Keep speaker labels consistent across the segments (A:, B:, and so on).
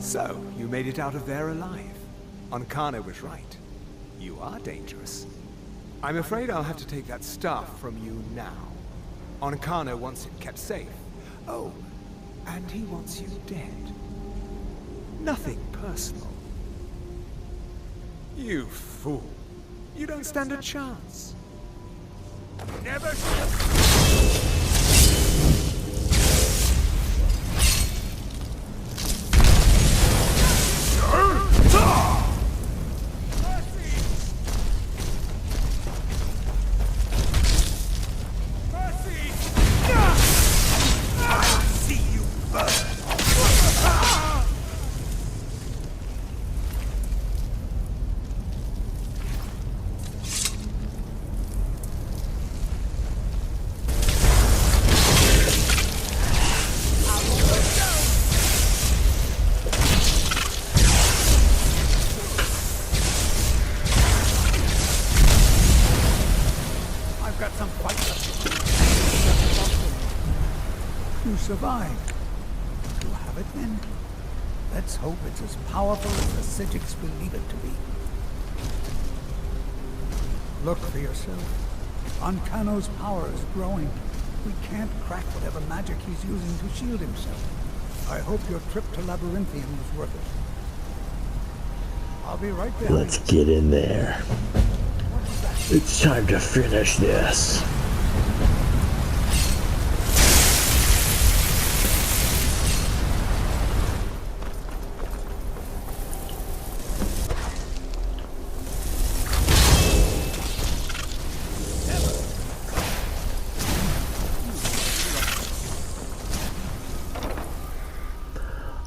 A: So, you made it out of there alive. Ankana was right. You are dangerous. I'm afraid I'll have to take that staff from you now. Ankana wants it kept safe. Oh, and he wants you dead. Nothing personal. You fool. You don't stand a chance. Never
B: survived. You have it then? Let's hope it's as powerful as the Psijics believe it to be. Look for yourself. Ankano's power is growing. We can't crack whatever magic he's using to shield himself. I hope your trip to Labyrinthium was worth it. I'll be right there.
C: Let's get in there. It's time to finish this.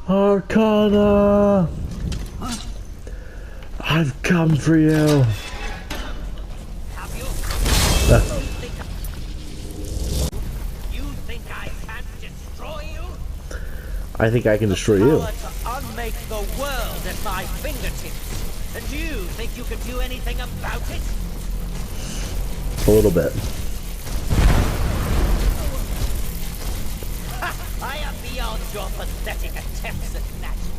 C: Ankana!
B: Huh?
C: I've come for you.
D: Have you? You think I can't destroy you?
C: I think I can destroy you.
D: Power to unmake the world at my fingertips. And you think you can do anything about it?
C: A little bit.
D: I am beyond your pathetic attempts at magic.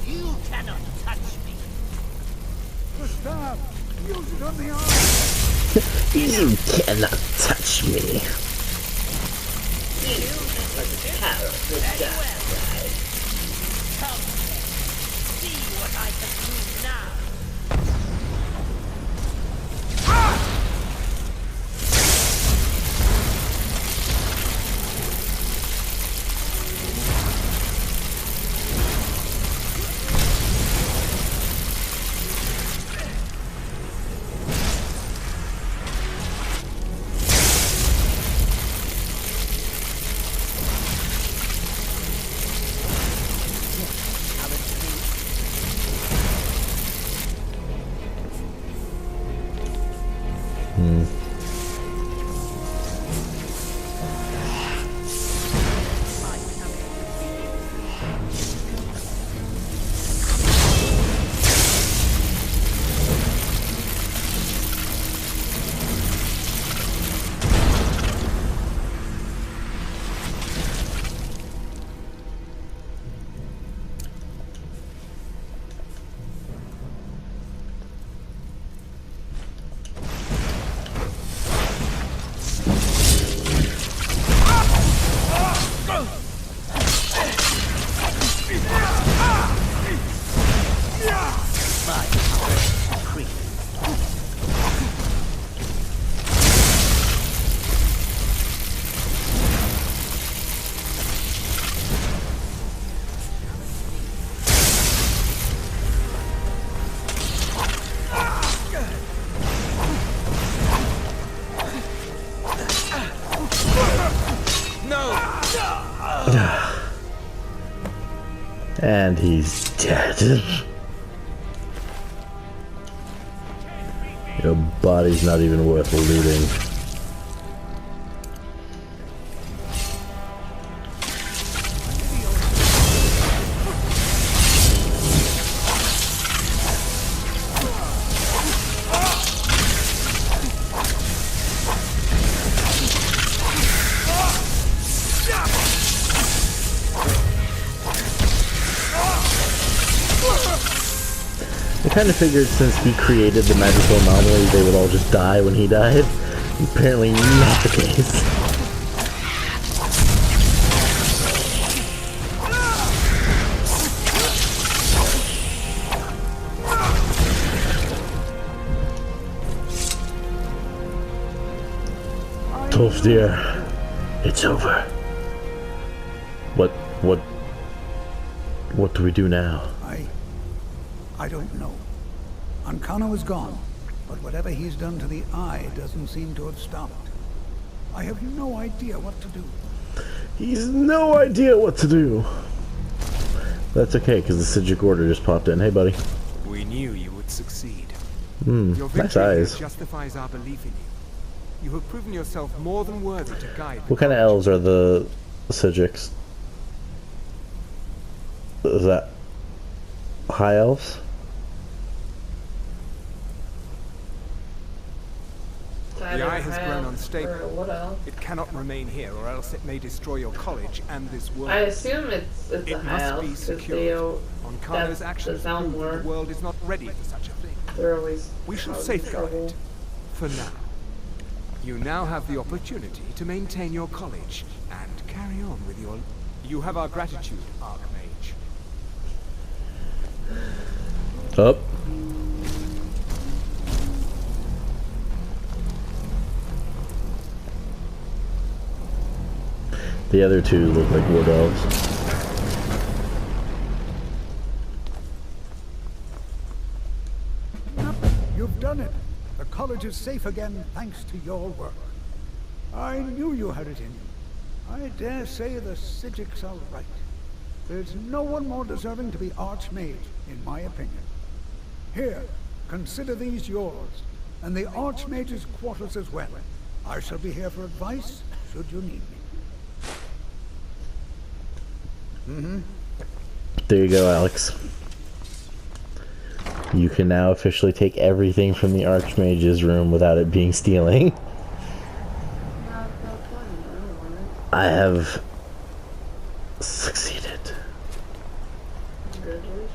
D: You cannot touch me.
B: The staff! Use it on the arm!
C: You cannot touch me.
D: Come, see what I can do now.
C: And he's dead. Your body's not even worth looting. kind of figured since he created the magical anomalies, they would all just die when he died. Apparently not the case. Tough dear, it's over. What do we do now?
B: I don't know. Ancano is gone, but whatever he's done to the eye doesn't seem to have stopped. I have no idea what to do.
C: He's no idea what to do. That's okay, because the Sigic Order just popped in. Hey, buddy.
A: We knew you would succeed.
C: Nice
A: Your victory here
C: eyes.
A: justifies our belief in you. You have proven yourself more than worthy to guide.
C: What kind of elves are the Sigics? Is that high elves?
A: The eye has grown unstable.
E: What else?
A: It cannot remain here, or else it may destroy your college and this world.
E: I assume it's a
A: It
E: high
A: must
E: elf
A: be
E: because they
A: secured. Ancano's
E: that's
A: actions
E: the
A: prove
E: sound more.
A: the world is not ready for such a thing.
E: They're always
A: We shall
E: causing
A: safeguard
E: trouble.
A: it. For now. You now have the opportunity to maintain your college and carry on with your... You have our gratitude, Archmage.
C: Up. The other two look like wood elves.
B: You've done it. The college is safe again thanks to your work. I knew you had it in you. I dare say the Sigics are right. There's no one more deserving to be Archmage, in my opinion. Here, consider these yours, and the Archmage's quarters as well. I shall be here for advice, should you need me.
C: There you go, Alex. You can now officially take everything from the Archmage's room without it being stealing. I have succeeded.
E: Congratulations.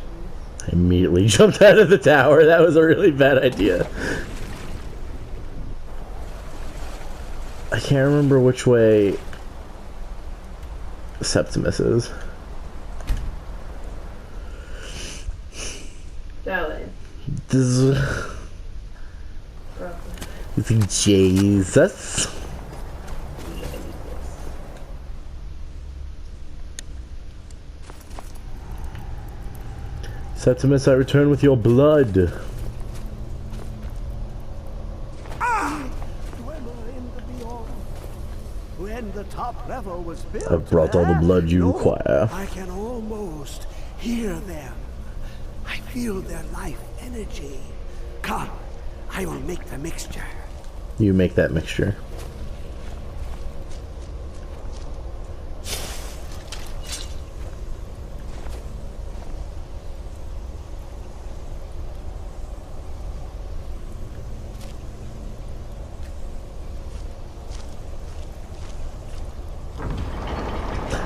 C: I immediately jumped out of the tower. That was a really bad idea. I can't remember which way Septimus is.
E: Dolly.
C: Jesus. Septimus, I return with your blood.
B: Dweller in the beyond. When the top level was built,
C: I've brought all the blood you require.
B: I can almost hear them. I feel their life energy. Come, I will make the mixture.
C: You make that mixture.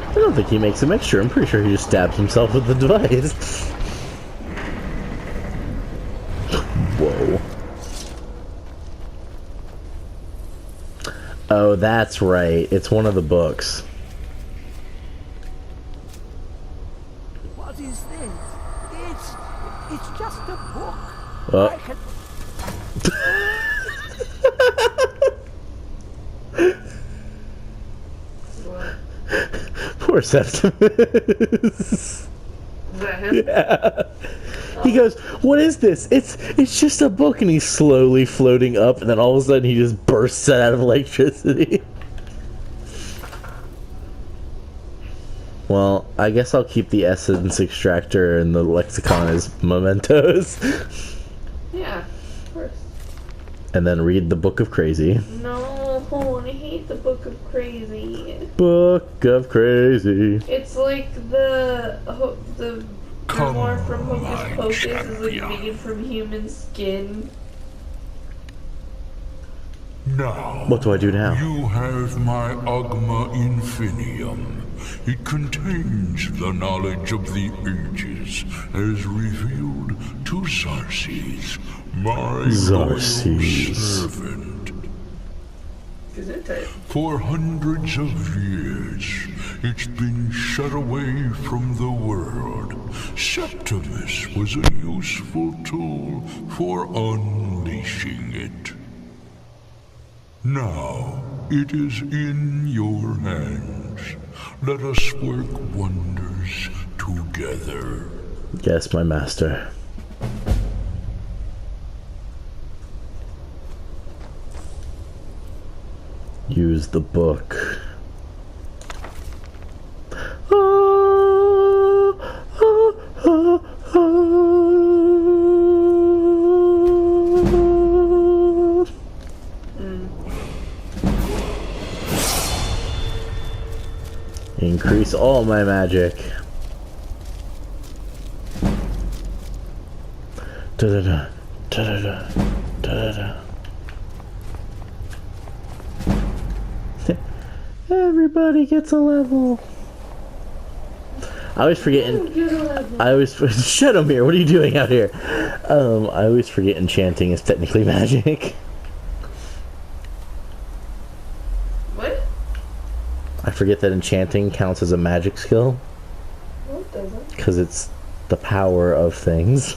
C: I don't think he makes a mixture. I'm pretty sure he just stabs himself with the device. Whoa. Oh, that's right. It's one of the books.
B: What is this? It's just a book.
C: Oh. Poor Septimus.
E: Is that him?
C: Yeah. He goes, "What is this? It's just a book," and he's slowly floating up, and then all of a sudden he just bursts out of electricity. Well, I guess I'll keep the essence extractor and the lexicon as mementos.
E: Yeah, of course.
C: And then read the Book of Crazy.
E: No, I hate the Book of Crazy.
C: Book of Crazy.
E: It's like the grimoire from Hocus Pocus is like made from human skin.
F: Now,
C: What do I do now?
F: you have my Agma Infinium. It contains the knowledge of the ages, as revealed to Xarxes, my loyal servant. For hundreds of years, it's been shut away from the world. Septimus was a useful tool for unleashing it. Now, it is in your hands. Let us work wonders together.
C: Yes, my master. Use the book. Increase all my magic. Da-da-da, da-da-da, da-da-da. Everybody gets a level. I always forget. I always shut him here. What are you doing out here? I always forget enchanting is technically magic.
E: What?
C: I forget that enchanting counts as a magic skill.
E: No, it doesn't.
C: Because it's the power of things.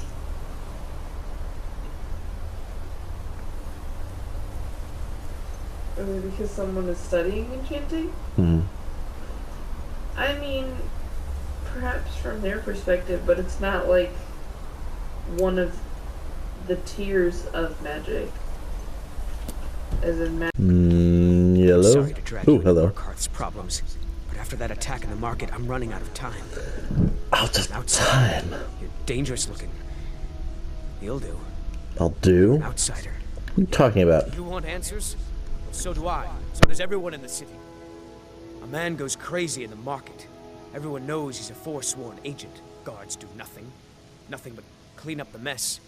E: Because someone is studying enchanting? I mean, perhaps from their perspective, but it's not like one of the tiers of magic. As in
C: Yellow?
G: Sorry to drag you into
C: hello.
G: Markarth's problems, but after that attack in the market, I'm running out of time.
C: Out of time.
G: You're dangerous looking. You'll do.
C: I'll do?
G: Outsider.
C: What are you talking about?
G: You want answers? Well, so do I. So does everyone in the city. A man goes crazy in the market. Everyone knows he's a forsworn agent. Guards do nothing. Nothing but clean up the mess.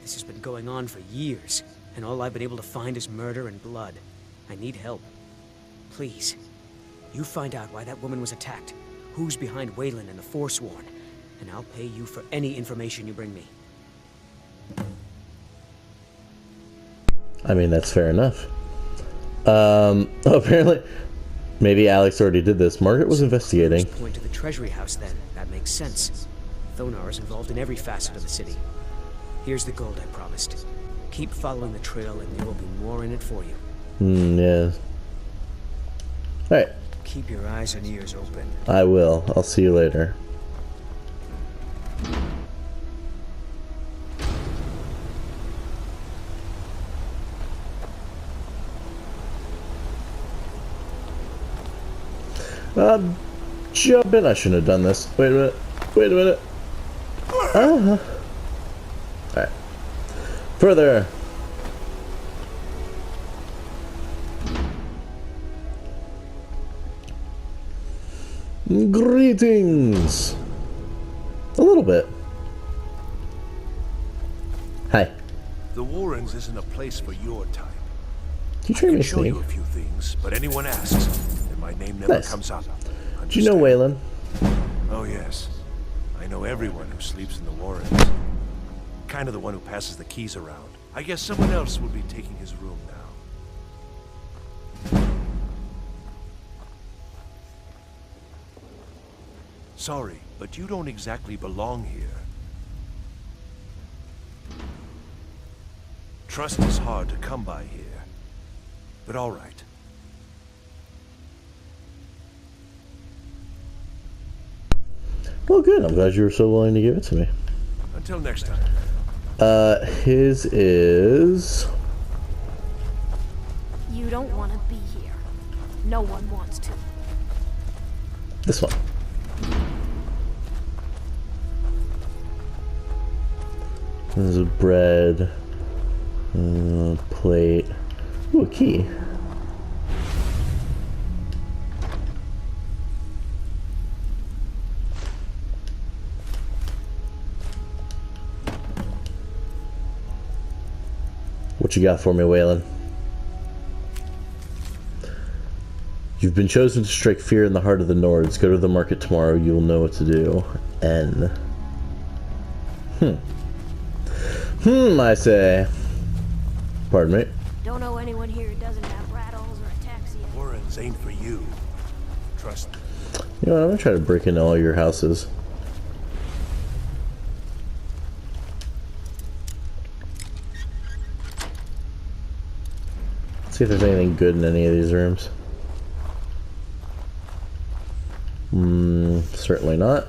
G: This has been going on for years, and all I've been able to find is murder and blood. I need help. Please, you find out why that woman was attacked, who's behind Waylon and the Forsworn, and I'll pay you for any information you bring me.
C: I mean, that's fair enough. Apparently, maybe Alex already did this. Margaret was investigating.
G: Point to the treasury house then. That makes sense. Thonar is involved in every facet of the city. Here's the gold I promised. Keep following the trail and there will be more in it for you.
C: Yeah. Alright.
G: Keep your eyes and ears open.
C: I will. I'll see you later. Jump in. I shouldn't have done this. Wait a minute. Wait a minute. Alright. Further. Greetings. A little bit. Hi.
H: The Warrens isn't a place for your type.
C: Can you trade me a
H: Show you
C: sneak?
H: a few things, but anyone asks, and my name never
C: Nice.
H: comes up.
C: Do you know Waylon?
H: Oh yes. I know everyone who sleeps in the Warrens. Kind of the one who passes the keys around. I guess someone else will be taking his room now. Sorry, but you don't exactly belong here. Trust is hard to come by here. But all right.
C: Well, good. I'm glad you were so willing to give it to me.
H: Until next time.
C: His is...
I: You don't want to be here. No one wants to.
C: this one. There's a bread, plate. Ooh, a key. What you got for me, Waylon? You've been chosen to strike fear in the heart of the Nords. Go to the market tomorrow. You'll know what to do. N. I say. Pardon me.
I: Don't know anyone here who doesn't have rattles or ataxia.
H: Warrens ain't for you. Trust me.
C: You know what? I'm gonna try to break into all your houses. See if there's anything good in any of these rooms. Certainly not.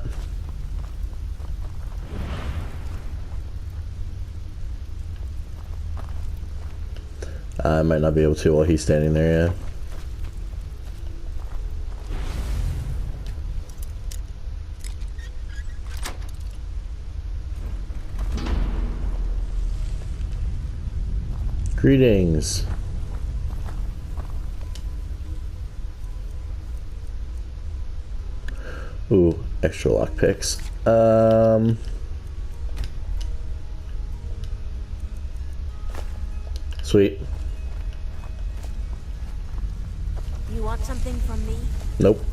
C: I might not be able to while he's standing there, yeah. Greetings. Ooh, extra lockpicks. Sweet.
I: You want something from me?
C: Nope.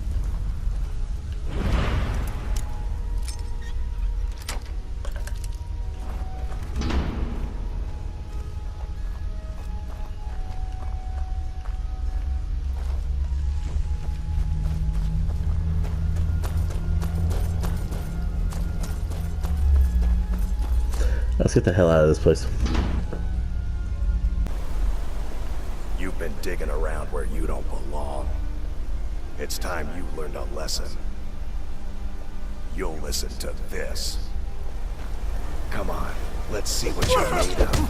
C: Let's get the hell out of this place.
H: You've been digging around where you don't belong. It's time you learned a lesson. You'll listen to this. Come on, let's see what you're made of.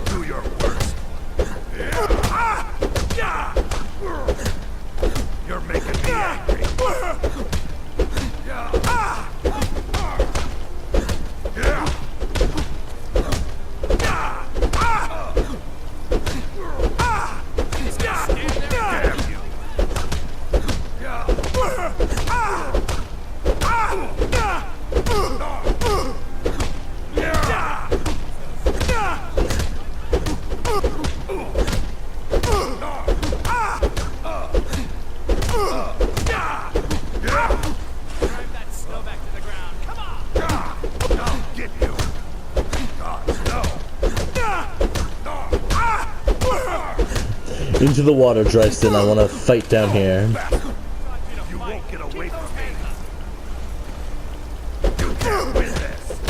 H: Do your worst. You're making me angry.
C: Into the water, Dryston. I want to fight down here.
H: You won't get away from me. You can't win this.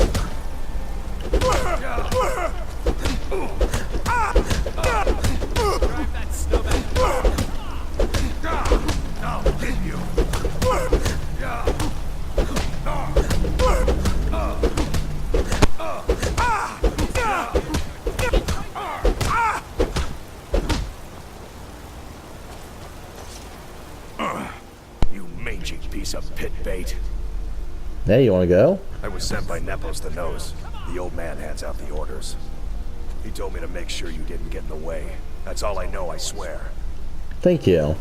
H: Drive that snowback. I'll get you. You mangy piece of pit bait.
C: Hey, you want to go?
H: I was sent by Nepos the Nose. The old man hands out the orders. He told me to make sure you didn't get in the way. That's all I know, I swear.
C: Thank you.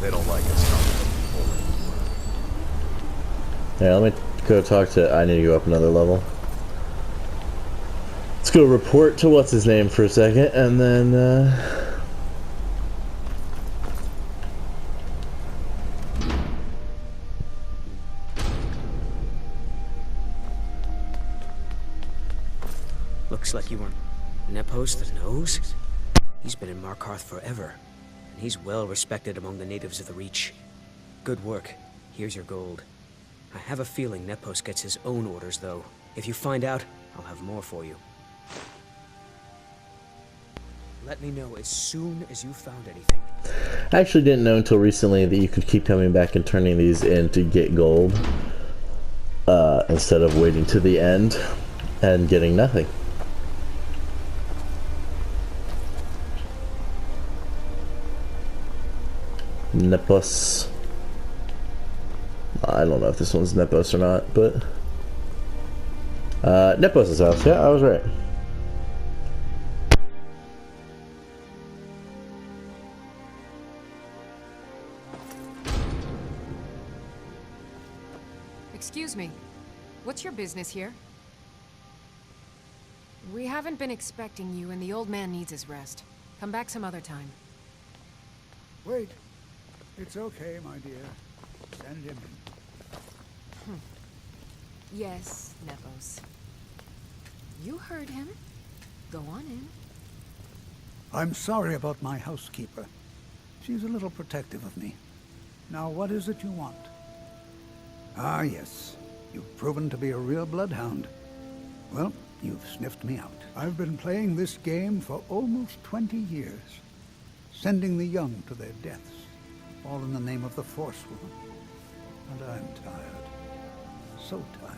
H: They don't like us.
C: Yeah, let me go talk to... I need to go up another level. Let's go report to what's-his-name for a second, and then,
G: Looks like you weren't Nepos the Nose? He's been in Markarth forever, and he's well respected among the natives of the Reach. Good work. Here's your gold. I have a feeling Nepos gets his own orders, though. If you find out, I'll have more for you. Let me know as soon as you found anything.
C: I actually didn't know until recently that you could keep coming back and turning these in to get gold, instead of waiting to the end and getting nothing. Nepos. I don't know if this one's Nepos or not, but Nepos' house. Yeah, I was right.
J: Excuse me. What's your business here? We haven't been expecting you, and the old man needs his rest. Come back some other time.
B: Wait. It's okay, my dear. Send him in.
J: Yes, Nepos. You heard him. Go on in.
B: I'm sorry about my housekeeper. She's a little protective of me. Now, what is it you want? Ah, yes. You've proven to be a real bloodhound. Well, you've sniffed me out. I've been playing this game for almost 20 years. Sending the young to their deaths. All in the name of the Forsworn. And I'm tired. So tired.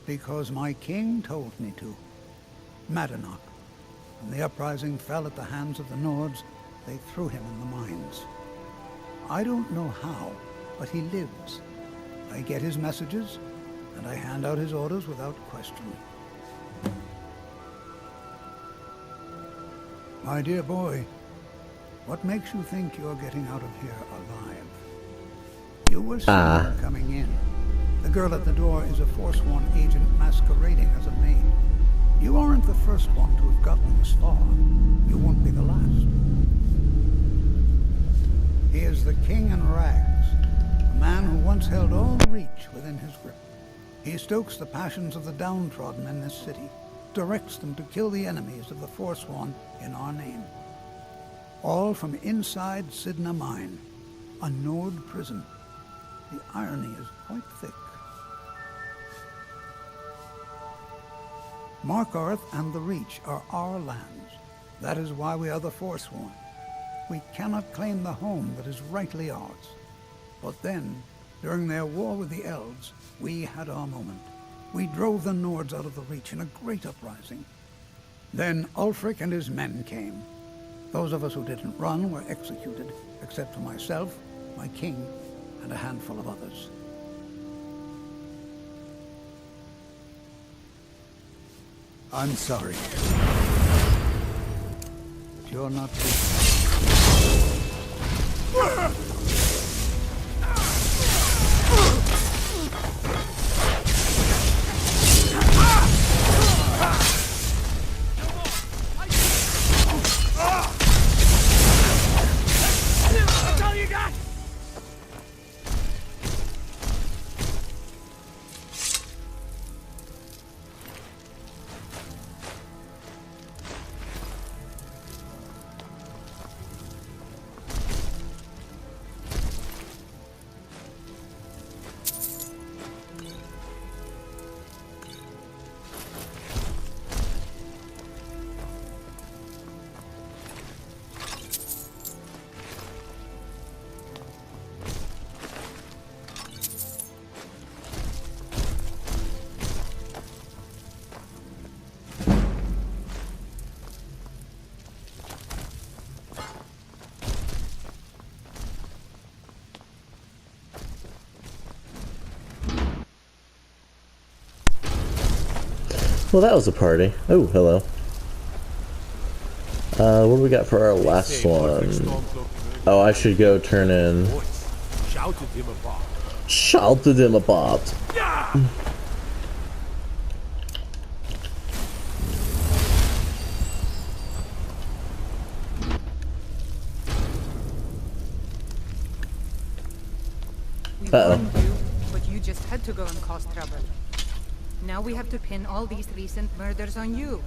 B: Because my king told me to. Madanach. When the uprising fell at the hands of the Nords, they threw him in the mines. I don't know how, but he lives. I get his messages, and I hand out his orders without question. My dear boy, what makes you think you're getting out of here alive? You were seen coming in. The girl at the door is a Forsworn agent masquerading as a maid. You aren't the first one to have gotten this far. You won't be the last. He is the king in rags, a man who once held all the Reach within his grip. He stokes the passions of the downtrodden in this city, directs them to kill the enemies of the Forsworn in our name. All from inside Sidna Mine, a Nord prison. The irony is quite thick. Markarth and the Reach are our lands. That is why we are the Forsworn. We cannot claim the home that is rightly ours. But then, during their war with the Elves, we had our moment. We drove the Nords out of the Reach in a great uprising. Then Ulfric and his men came. Those of us who didn't run were executed, except for myself, my king, and a handful of others. I'm sorry. But you're not
D: That's all you got?
C: Well, that was a party. Oh, hello. What do we got for our last one? Oh, I should go turn in.
H: Shouted him about.
C: Shouted him about.
K: We warned you, but you just had to go and cause trouble. Now we have to pin all these recent murders on you.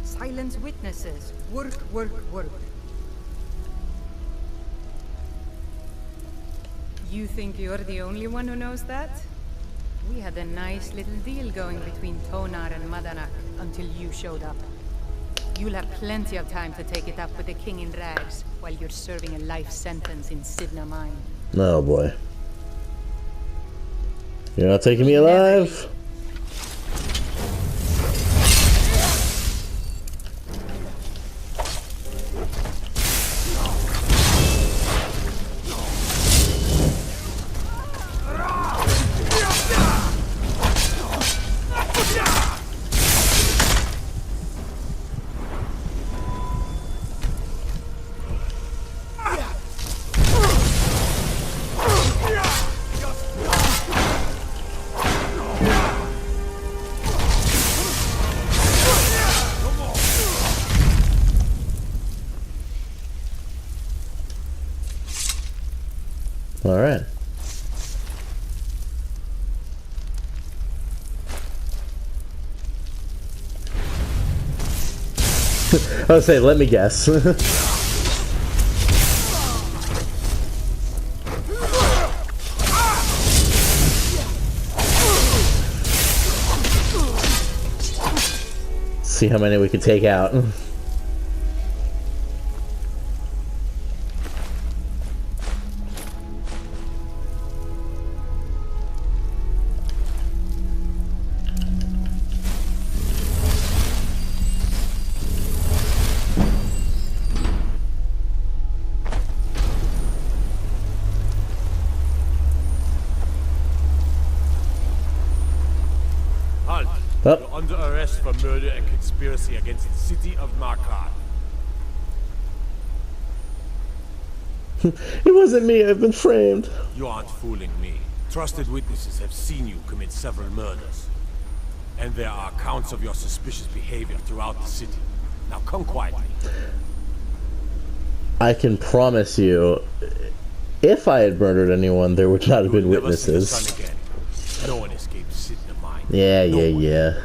K: Silence witnesses. Work, work, work. You think you're the only one who knows that? We had a nice little deal going between Tonar and Madanach until you showed up. You'll have plenty of time to take it up with the king in rags while you're serving a life sentence in Sidna Mine.
C: Oh boy. You're not taking me alive? Alright. I was saying, let me guess. See how many we can take out.
H: You're under arrest for murder and conspiracy against the city of Markarth.
C: It wasn't me, I've been framed.
H: You aren't fooling me. Trusted witnesses have seen you commit several murders. And there are accounts of your suspicious behavior throughout the city. Now come quietly.
C: I can promise you, if I had murdered anyone, there would not have been witnesses.
H: Never see the sun again. No one escapes Sid in the mine.
C: Yeah.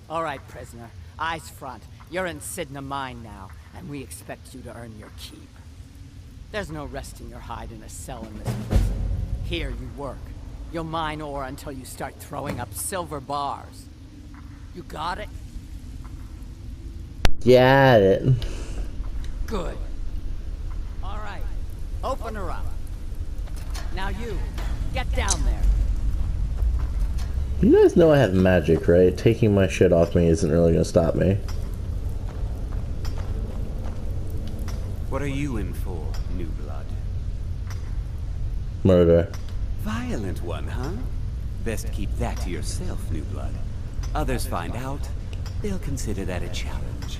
D: All right, prisoner. Eyes front. You're in Sidna Mine now, and we expect you to earn your keep. There's no resting your hide in a cell in this prison. Here you work. You'll mine ore until you start throwing up silver bars. You got it?
C: Got it.
D: Good. All right. Open her up. Now you, get down there.
C: You guys know I have magic, right? Taking my shit off me isn't really gonna stop me.
L: What are you in for, New Blood?
C: Murder.
L: Violent one, huh? Best keep that to yourself, New Blood. Others find out, they'll consider that a challenge.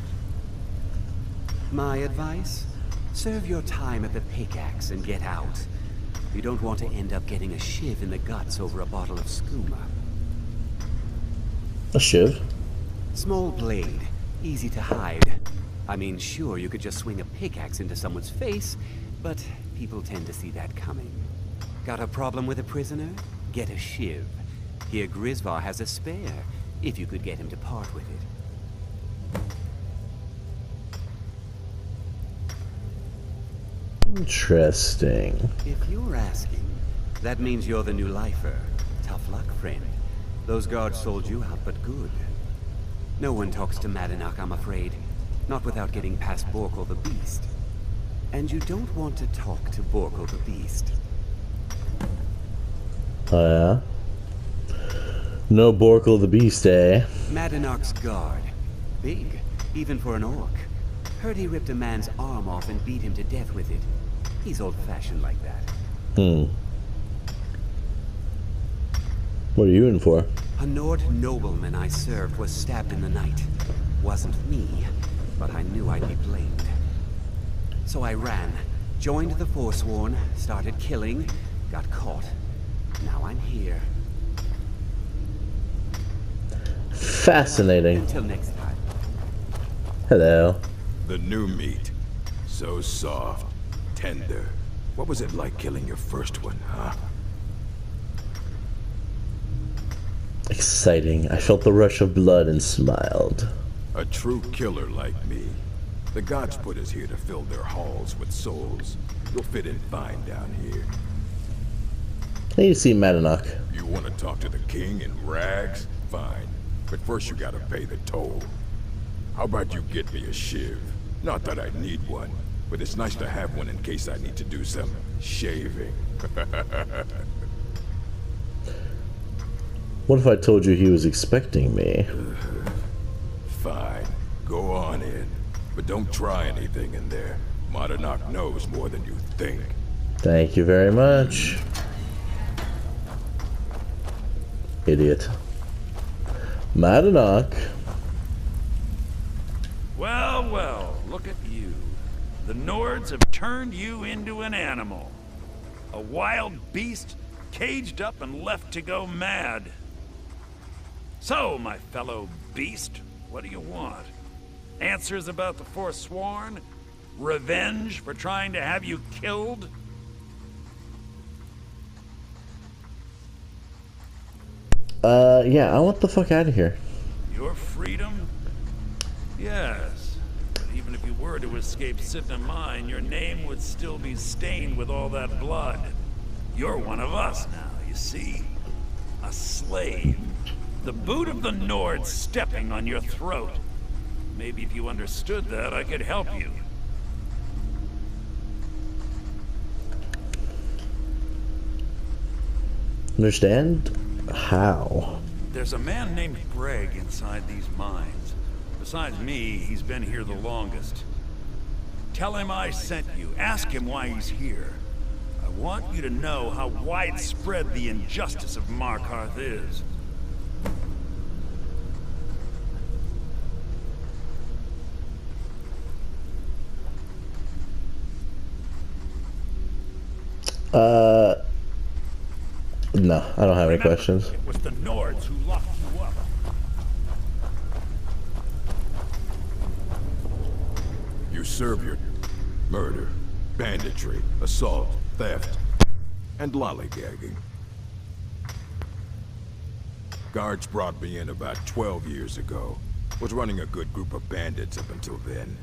L: My advice? Serve your time at the pickaxe and get out. You don't want to end up getting a shiv in the guts over a bottle of skooma.
C: A shiv?
L: Small blade, easy to hide. I mean, sure, you could just swing a pickaxe into someone's face, but people tend to see that coming. Got a problem with a prisoner? Get a shiv. Here Grisvar has a spare, if you could get him to part with it.
C: Interesting.
L: If you're asking, that means you're the new lifer. Tough luck, friend. Those guards sold you out, but good. No one talks to Madanach, I'm afraid. Not without getting past Borkul the Beast. And you don't want to talk to Borkul the Beast.
C: Oh yeah? No Borkul the Beast, eh?
L: Madanach's guard. Big, even for an orc. Heard he ripped a man's arm off and beat him to death with it. He's old-fashioned like that.
C: What are you in for?
L: A Nord nobleman I served was stabbed in the night. Wasn't me, but I knew I'd be blamed. So I ran, joined the Forsworn, started killing, got caught. Now I'm here.
C: Fascinating.
L: Until next time.
C: Hello.
M: The new meat. So soft, tender. What was it like killing your first one, huh?
C: Exciting. I felt the rush of blood and smiled.
M: A true killer like me. The gods put us here to fill their halls with souls. You'll fit in fine down here.
C: I need to see Madanach.
M: You want to talk to the king in rags? Fine. But first you gotta pay the toll. How about you get me a shiv? Not that I need one, but it's nice to have one in case I need to do some shaving.
C: What if I told you he was expecting me?
M: Fine. Go on in. But don't try anything in there. Madanach knows more than you think.
C: Thank you very much. Idiot. Madanach.
N: Well, well, look at you. The Nords have turned you into an animal. A wild beast, caged up and left to go mad. So, my fellow beast, what do you want? Answers about the Forsworn? Revenge for trying to have you killed?
C: Yeah, I want the fuck out of here.
N: Your freedom? Yes. But even if you were to escape Sidna Mine, your name would still be stained with all that blood. You're one of us now, you see? A slave. The boot of the Nord stepping on your throat. Maybe if you understood that, I could help you.
C: Understand? How?
N: There's a man named Greg inside these mines. Besides me, he's been here the longest. Tell him I sent you. Ask him why he's here. I want you to know how widespread the injustice of Markarth is.
C: No, I don't have any questions.
N: It was the Nords who locked you up.
M: You serve your murder, banditry, assault, theft, and lollygagging. Guards brought me in about 12 years ago. Was running a good group of bandits up until then.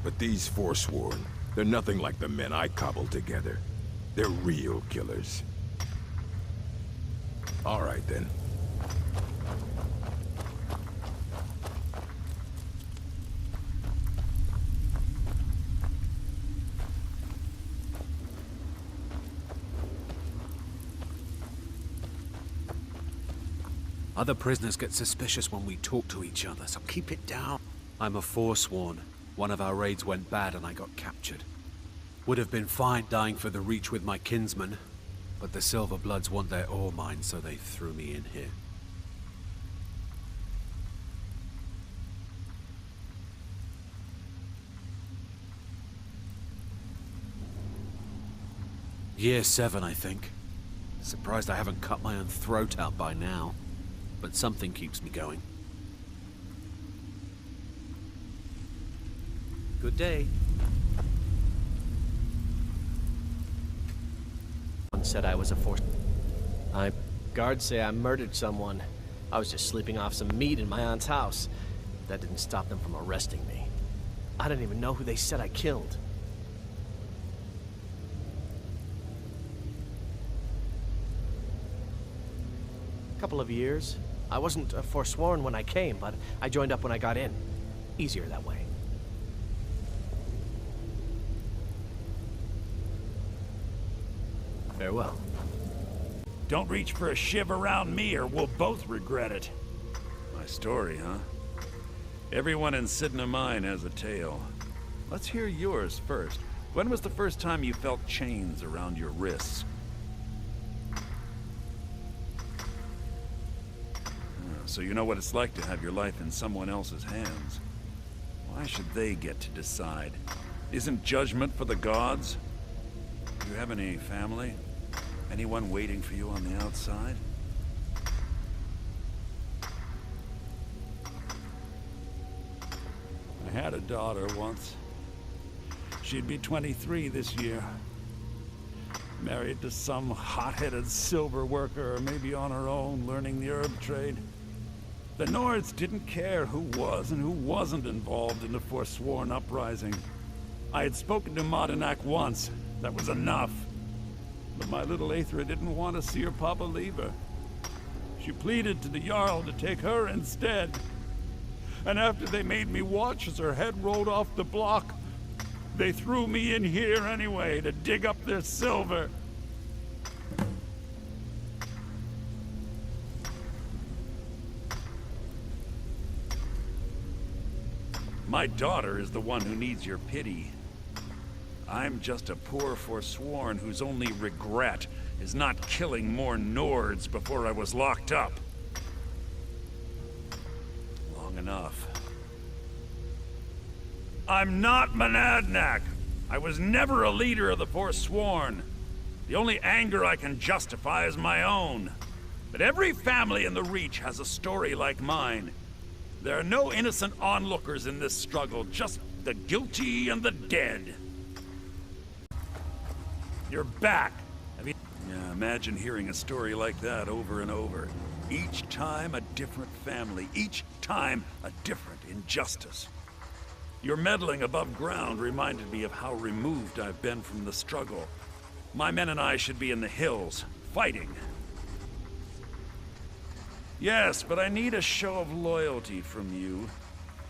M: But these Forsworn, they're nothing like the men I cobbled together. They're real killers. All right, then.
O: Other prisoners get suspicious when we talk to each other, so keep it down. I'm a Forsworn. One of our raids went bad and I got captured. Would have been fine dying for the Reach with my kinsmen, but the Silverbloods want their ore mine, so they threw me in here. Year 7, I think. Surprised I haven't cut my own throat out by now, but something keeps me going. Good day.
P: Said I was a force. Guards say I murdered someone. I was just sleeping off some meat in my aunt's house. That didn't stop them from arresting me. I don't even know who they said I killed. A couple of years. I wasn't forsworn when I came, but I joined up when I got in. Easier that way. Farewell.
N: Don't reach for a shiv around me or we'll both regret it. My story, huh? Everyone in Sidna Mine has a tale. Let's hear yours first. When was the first time you felt chains around your wrists? So you know what it's like to have your life in someone else's hands. Why should they get to decide? Isn't judgment for the gods? Do you have any family? Anyone waiting for you on the outside? I had a daughter once. She'd be 23 this year. Married to some hot-headed silver worker, or maybe on her own, learning the herb trade. The Nords didn't care who was and who wasn't involved in the Forsworn uprising. I had spoken to Madanak once. That was enough. But my little Aethra didn't want to see her papa leave her. She pleaded to the Jarl to take her instead. And after they made me watch as her head rolled off the block, they threw me in here anyway to dig up their silver. My daughter is the one who needs your pity. I'm just a poor Forsworn whose only regret is not killing more Nords before I was locked up. Long enough. I'm not Monadnack. I was never a leader of the Forsworn. The only anger I can justify is my own. But every family in the Reach has a story like mine. There are no innocent onlookers in this struggle, just the guilty and the dead. You're back. Yeah, imagine hearing a story like that over and over. Each time a different family, each time a different injustice. Your meddling above ground reminded me of how removed I've been from the struggle. My men and I should be in the hills, fighting. Yes, but I need a show of loyalty from you.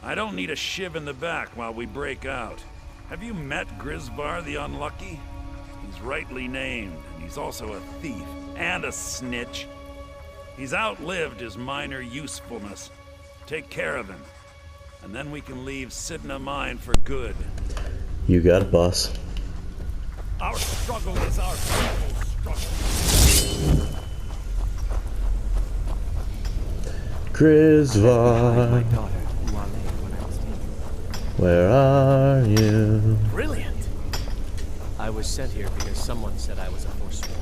N: I don't need a shiv in the back while we break out. Have you met Grisvar the Unlucky? He's rightly named, and he's also a thief and a snitch. He's outlived his minor usefulness. Take care of him, and then we can leave Sidna Mine for good.
C: You got it, boss.
N: Our struggle is our people's struggle.
C: Grisvar, where are you?
P: Brilliant! I was sent here because someone said I was a forsworn.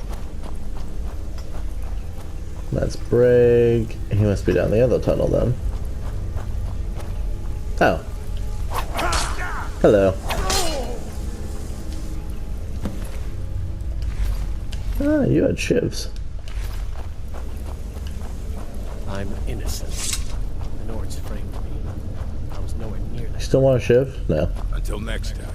C: Let's break. He must be down the other tunnel then. Oh. Hello. Ah, you had shivs.
P: I'm innocent. The Nords framed me. I was nowhere near that.
C: You still want a shiv? No.
M: Until next time.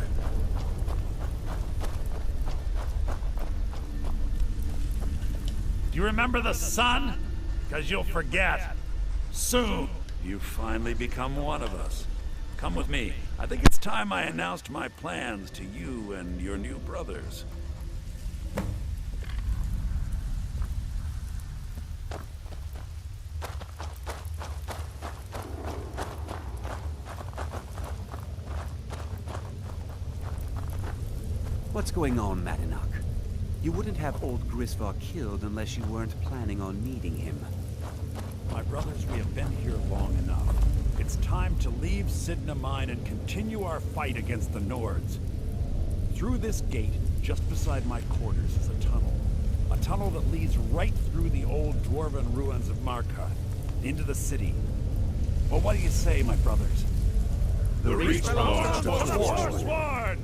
N: Do you remember the sun? Because you'll forget. Soon, you finally become one of us. Come with me. I think it's time I announced my plans to you and your new brothers.
L: What's going on, Madanach? You wouldn't have old Grisvar killed unless you weren't planning on needing him.
N: My brothers, we have been here long enough. It's time to leave Sidna Mine and continue our fight against the Nords. Through this gate, just beside my quarters, is a tunnel. A tunnel that leads right through the old dwarven ruins of Markarth, into the city. Well, what do you say, my brothers?
M: The Reach belongs to the
N: Forsworn!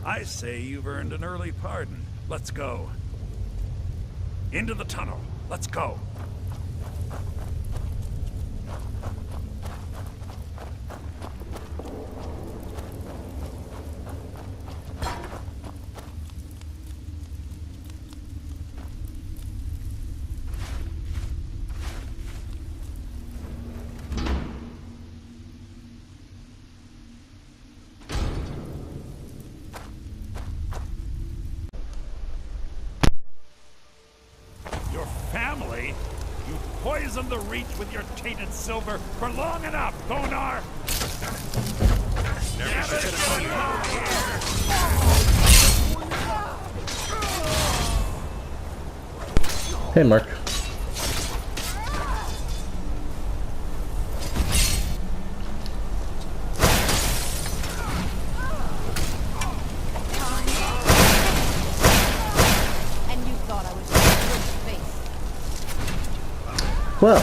N: I say you've earned an early pardon. Let's go. Into the tunnel. Let's go. Family? You poisoned the Reach with your tainted silver for long enough, Thonar! Never should have come here!
C: Hey, Mark. Well,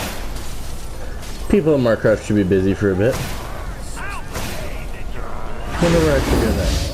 C: people in Markarth should be busy for a bit. Wonder where I should go next.